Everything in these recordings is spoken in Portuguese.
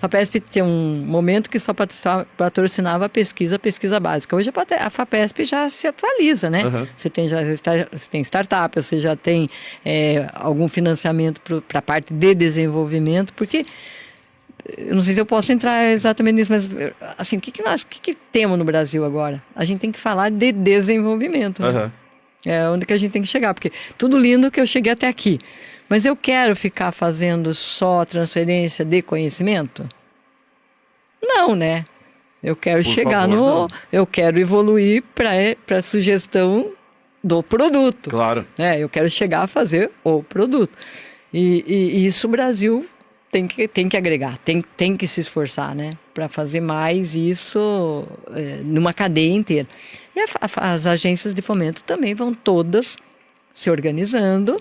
FAPESP tinha um momento que só patrocinava a pesquisa básica. Hoje a FAPESP já se atualiza, né? Você tem startup, você já tem algum financiamento para a parte de desenvolvimento, porque eu não sei se eu posso entrar exatamente nisso, mas assim, o que temos no Brasil agora? A gente tem que falar de desenvolvimento, né? É onde que a gente tem que chegar, porque tudo lindo que eu cheguei até aqui. Mas eu quero ficar fazendo só transferência de conhecimento? Não, né? Eu quero eu quero evoluir para a sugestão do produto. Claro. Eu quero chegar a fazer o produto. E isso o Brasil tem que agregar, tem que se esforçar, né? Para fazer mais isso numa cadeia inteira. E as agências de fomento também vão todas se organizando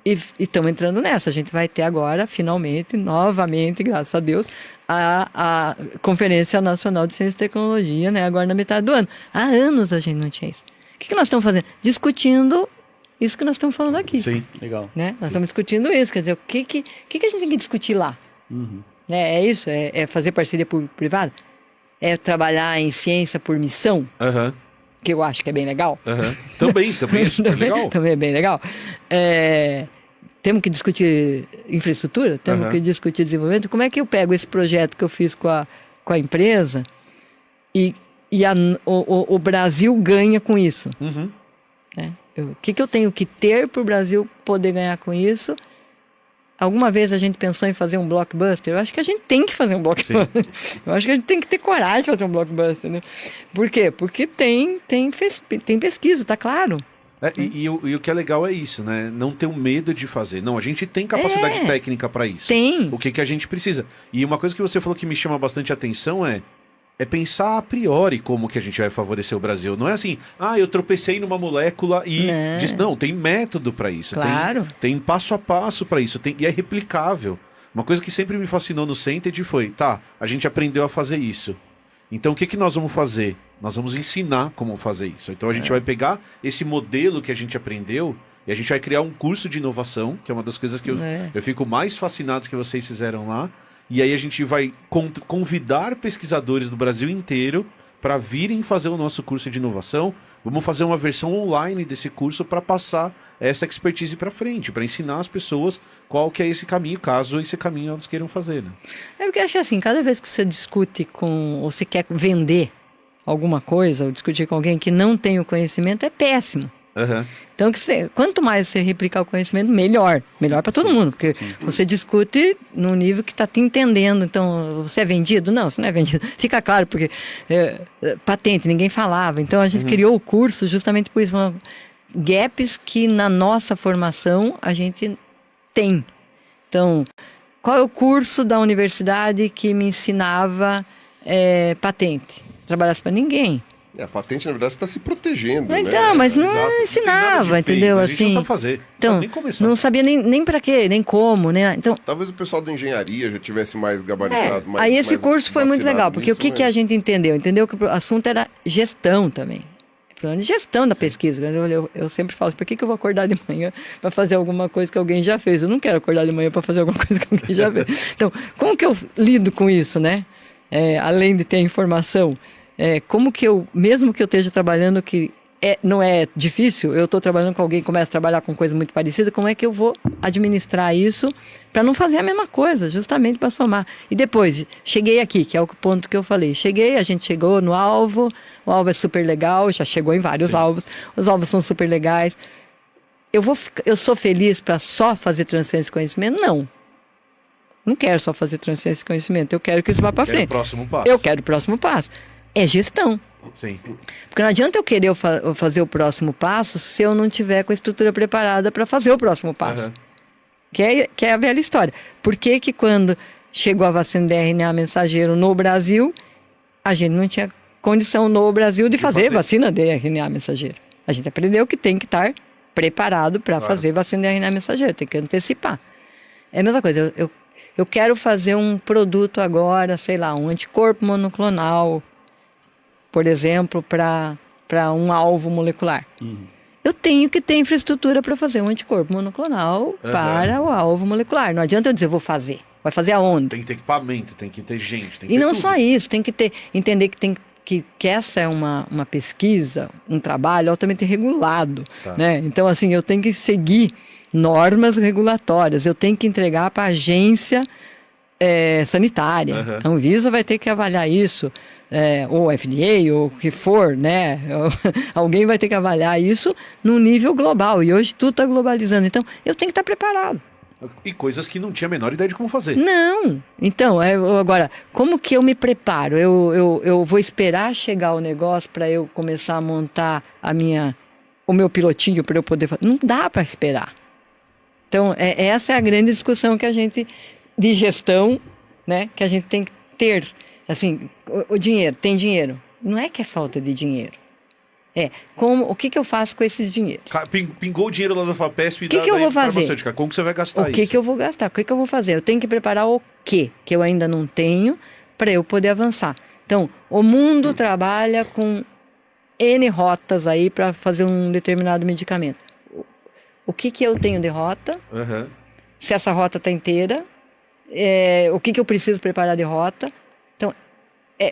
e estão entrando nessa. A gente vai ter agora, finalmente, novamente, graças a Deus, a Conferência Nacional de Ciência e Tecnologia, né? Agora na metade do ano. Há anos a gente não tinha isso. O que nós estamos fazendo? Discutindo isso que nós estamos falando aqui. Sim, legal. Né? Nós estamos discutindo isso, quer dizer, o que a gente tem que discutir lá? É isso? É fazer parceria público-privada? É trabalhar em ciência por missão? Que eu acho que é bem legal. Também é super legal. Também é bem legal. Temos que discutir infraestrutura, temos que discutir desenvolvimento. Como é que eu pego esse projeto que eu fiz com a empresa e o Brasil ganha com isso? Né? O que eu tenho que ter para o Brasil poder ganhar com isso? Alguma vez a gente pensou em fazer um blockbuster? Eu acho que a gente tem que fazer um blockbuster. Eu acho que a gente tem que ter coragem de fazer um blockbuster, né? Por quê? Porque tem pesquisa, tá claro. E o que é legal é isso, né? Não ter um medo de fazer. Não, a gente tem capacidade técnica para isso. Tem. O que a gente precisa. E uma coisa que você falou que me chama bastante atenção é pensar a priori como que a gente vai favorecer o Brasil. Não é assim, eu tropecei numa molécula e... Não, tem método para isso. Claro. Tem passo a passo para isso. E é replicável. Uma coisa que sempre me fascinou no Cented foi, a gente aprendeu a fazer isso. Então o que nós vamos fazer? Nós vamos ensinar como fazer isso. Então a gente vai pegar esse modelo que a gente aprendeu e a gente vai criar um curso de inovação, que é uma das coisas que eu fico mais fascinado que vocês fizeram lá. E aí a gente vai convidar pesquisadores do Brasil inteiro para virem fazer o nosso curso de inovação. Vamos fazer uma versão online desse curso para passar essa expertise para frente, para ensinar as pessoas qual que é esse caminho, caso esse caminho elas queiram fazer. Né? Porque eu acho que assim, cada vez que você discute ou você quer vender alguma coisa, ou discutir com alguém que não tem o conhecimento, é péssimo. Então, quanto mais você replicar o conhecimento, melhor. Melhor para todo mundo, porque você discute num nível que está te entendendo. Então, você é vendido? Não, você não é vendido. Fica claro, porque patente, ninguém falava. Então, a gente criou o curso justamente por isso. Gaps que na nossa formação a gente tem. Então, qual é o curso da universidade que me ensinava patente? Trabalhasse para ninguém. A patente, na verdade, você está se protegendo, então, né? mas não ensinava, entendeu? A gente não assim, sabe fazer. Então, nem começar. não sabia nem para quê, nem como, né? Então, talvez o pessoal da engenharia já tivesse mais gabaritado. Aí esse curso foi muito legal, porque o que a gente entendeu? Entendeu que o assunto era gestão também. Problema de gestão da pesquisa. Eu sempre falo, por que eu vou acordar de manhã para fazer alguma coisa que alguém já fez? Eu não quero acordar de manhã para fazer alguma coisa que alguém já fez. Então, como que eu lido com isso, né? Além de ter a informação, como que mesmo que eu esteja trabalhando que não é difícil, eu estou trabalhando com alguém que começa a trabalhar com coisa muito parecida, como é que eu vou administrar isso para não fazer a mesma coisa, justamente para somar. E depois, cheguei aqui, que é o ponto que eu falei. A gente chegou no alvo, o alvo é super legal, já chegou em vários alvos, os alvos são super legais. Eu sou feliz para só fazer transferência de conhecimento? Não quero só fazer transferência de conhecimento, eu quero que isso vá para frente. Eu quero o próximo passo. É gestão. Sim. Porque não adianta eu querer fazer o próximo passo se eu não tiver com a estrutura preparada para fazer o próximo passo. Que é a velha história. Por que quando chegou a vacina de RNA mensageiro no Brasil, a gente não tinha condição no Brasil de fazer vacina de RNA mensageiro? A gente aprendeu que tem que estar preparado para fazer vacina de RNA mensageiro, tem que antecipar. É a mesma coisa, eu quero fazer um produto agora, sei lá, um anticorpo monoclonal, por exemplo, para um alvo molecular. eu tenho que ter infraestrutura para fazer um anticorpo monoclonal para o alvo molecular. Não adianta eu dizer, vou fazer. Vai fazer aonde? Tem que ter equipamento, tem que ter gente, tem que E ter não tudo. só isso, tem que ter, entender que que essa é uma pesquisa, um trabalho altamente regulado, Tá. né? Então, assim, eu tenho que seguir normas regulatórias, eu tenho que entregar para a agência sanitária. Uhum. A Anvisa vai ter que avaliar isso, ou FDA, ou o que for, né? Alguém vai ter que avaliar isso num nível global, e hoje tudo está globalizando, então eu tenho que estar preparado. E coisas que não tinha a menor ideia de como fazer. Não. Então, agora, como que eu me preparo? Eu vou esperar chegar o negócio para eu começar a montar o meu pilotinho para eu poder fazer? Não dá para esperar. Então, essa é a grande discussão que a gente, de gestão, né, que a gente tem que ter. Assim, o dinheiro, tem dinheiro. Não é que é falta de dinheiro. O que eu faço com esses dinheiros? Pingou o dinheiro lá da FAPESP e O que eu vou fazer? farmacêutica. Como que você vai gastar O que isso? que eu vou gastar? O que que eu vou fazer? Eu tenho que preparar o quê? Que eu ainda não tenho para eu poder avançar. Então, o mundo trabalha com N rotas aí para fazer um determinado medicamento. O que que eu tenho de rota? Uhum. Se essa rota está inteira? O que que eu preciso preparar de rota? Então,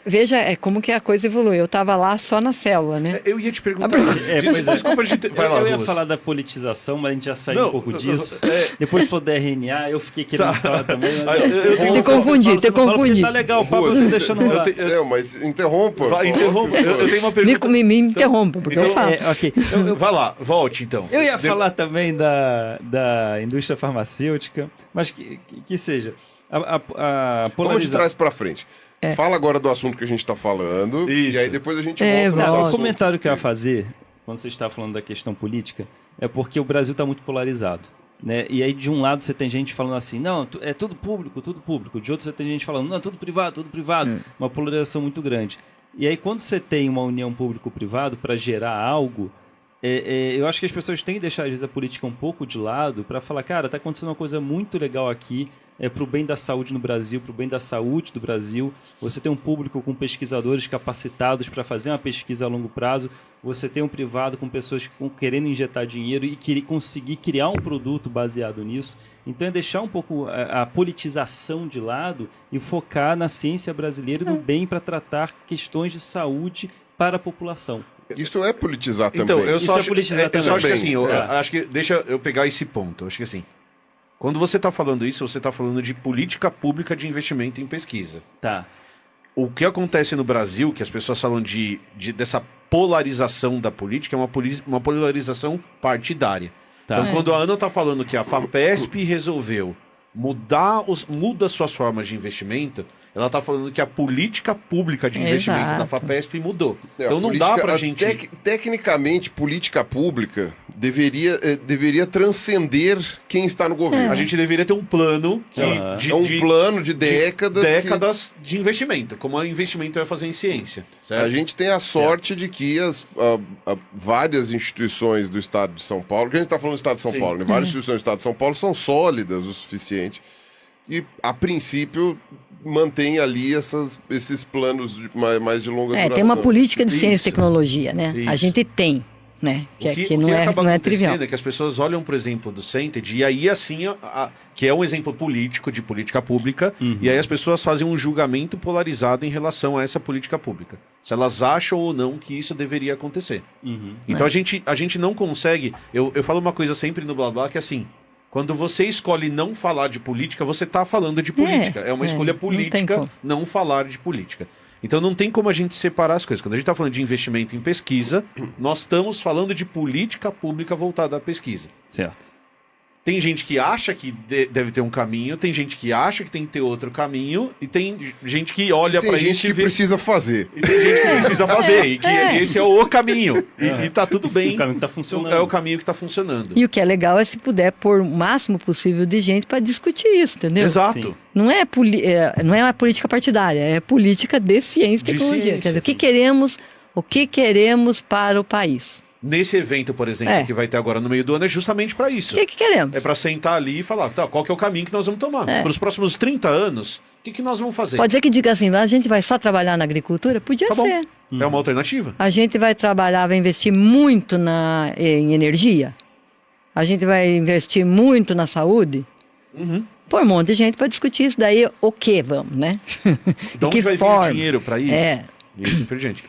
veja como que a coisa evolui. Eu estava lá só na célula, né? Eu ia te perguntar. Pois é. Desculpa, vai lá, eu ia Ruas. falar da politização, mas a gente já saiu Não, um pouco disso. Depois foi RNA, eu fiquei querendo falar também. Eu tenho Te confundi, te confundi. Tá legal, o papo Ruas, você deixando rolar. Mas interrompa. Vai, interrompa. Eu tenho uma pergunta. Me interrompa, porque eu falo. Ok. Vai lá, volte então. Eu ia falar também da indústria farmacêutica, mas que seja. A Vamos de polarização. trás pra frente. Fala agora do assunto que a gente tá falando. Isso. E aí depois a gente É, volta nos não, O assuntos. comentário que eu ia fazer, quando você está falando da questão política, é porque o Brasil está muito polarizado. Né? E aí, de um lado, você tem gente falando assim, não, é tudo público, tudo público. De outro, você tem gente falando, não, tudo privado, tudo privado. Uma polarização muito grande. E aí, quando você tem uma união público-privado para gerar algo, eu acho que as pessoas têm que deixar, às vezes, a política um pouco de lado para falar, cara, está acontecendo uma coisa muito legal aqui, para o bem da saúde no Brasil, para o bem da saúde do Brasil. Você tem um público com pesquisadores capacitados para fazer uma pesquisa a longo prazo. Você tem um privado com pessoas que estão querendo injetar dinheiro e conseguir criar um produto baseado nisso. Então é deixar um pouco a politização de lado e focar na ciência brasileira e no bem para tratar questões de saúde para a população. Isso é politizar também. Então, eu Isso só é acho, politizar eu só acho que também. assim, acho que deixa eu pegar esse ponto. Eu acho que assim, quando você está falando isso, você está falando de política pública de investimento em pesquisa. Tá. O que acontece no Brasil, que as pessoas falam dessa polarização da política, é uma polarização partidária. Tá. Então, quando a Ana está falando que a FAPESP resolveu muda suas formas de investimento, ela está falando que a política pública de investimento Exato. da FAPESP mudou. A Então não política- dá pra a gente... Tecnicamente, política pública deveria transcender quem está no governo. A gente deveria ter um plano É um plano de décadas. de investimento, como o investimento vai fazer em ciência. A Certo? gente tem a sorte de que várias instituições do Estado de São Paulo, que a gente está falando do Estado de São Sim. Paulo, né? Várias instituições do Estado de São Paulo são sólidas o suficiente e, a princípio, mantém ali esses planos mais de longa duração. Tem uma política de ciência Isso. e tecnologia, né? Isso. A gente tem, né? O que Que não é acaba trivial. acontecendo é que as pessoas olham, por exemplo, do Cented, e aí assim, que é um exemplo político, de política pública, e aí as pessoas fazem um julgamento polarizado em relação a essa política pública. Se elas acham ou não que isso deveria acontecer. Então a gente não consegue... Eu falo uma coisa sempre no Blá Blá, que é assim... Quando você escolhe não falar de política, você está falando de política. É uma escolha não tem política como. não falar de política. Então não tem como a gente separar as coisas. Quando a gente está falando de investimento em pesquisa, nós estamos falando de política pública voltada à pesquisa. Certo. Tem gente que acha que deve ter um caminho, tem gente que acha que tem que ter outro caminho, e tem gente que olha Tem para gente isso que e vê... precisa fazer. E tem gente que precisa fazer, e que esse é o caminho. E tá tudo bem. O caminho que tá funcionando. É o caminho que está funcionando. E o que é legal é se puder pôr o máximo possível de gente para discutir isso, entendeu? Exato. Sim. Não é uma política partidária, é política de ciência e De tecnologia. ciência, Quer dizer, sim. o que queremos para o país? Nesse evento, por exemplo, É. que vai ter agora no meio do ano, é justamente para isso. O que queremos? É para sentar ali e falar, tá, qual que é o caminho que nós vamos tomar? É. Para os próximos 30 anos, o que nós vamos fazer? Pode ser que diga assim, a gente vai só trabalhar na agricultura? Podia Tá bom. ser. É uma alternativa? A gente vai trabalhar, vai investir muito em energia. A gente vai investir muito na saúde. Uhum. Põe um monte de gente para discutir isso daí. O que vamos, né? De onde vai vir o dinheiro para isso? É. E assim por diante.